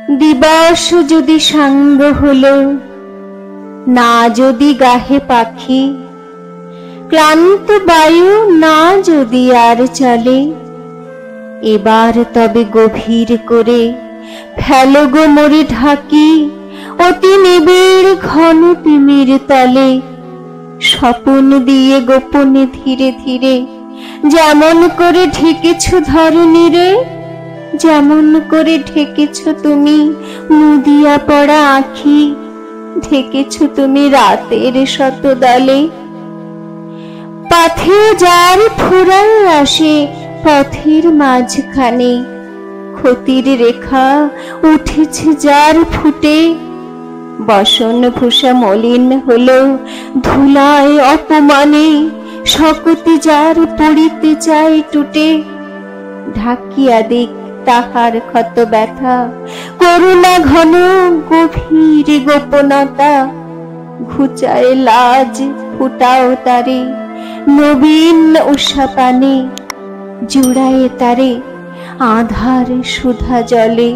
দিবস যদি সাঙ্গ হলো, না যদি গাহে পাখি, ক্লান্ত বায়ু না যদি আর চলে, এবার তবে গভীর করে ফেলো গো মরে ঢাকি, অতি নিবিড় ঘন তিমির তলে। স্বপন দিয়ে গোপনে ধীরে ধীরে যেমন করে ঢেকেছ ধরণীরে, যেমন করে ঢেকেছ তুমি মুদিয়া পড়া আঁখি, ঢেকেছ তুমি রাতের শতদলে। পাথে যার ফুরায় আসে পথের মাঝখানে, ক্ষতির রেখা উঠেছে যার ফুটে, বসন ভূষা মলিন হলো ধুলায় অপমানে, শকতি যার পড়িতে চায় টুটে। ঢাকিয়া দিক তাহার ক্ষত ব্যথা, করুণা ঘন গভীর গোপনতা, ঘুচায় লাজ ফুটাও তারে নবীন উষা পানে, জুড়ায় তারে আধার সুধা জলে।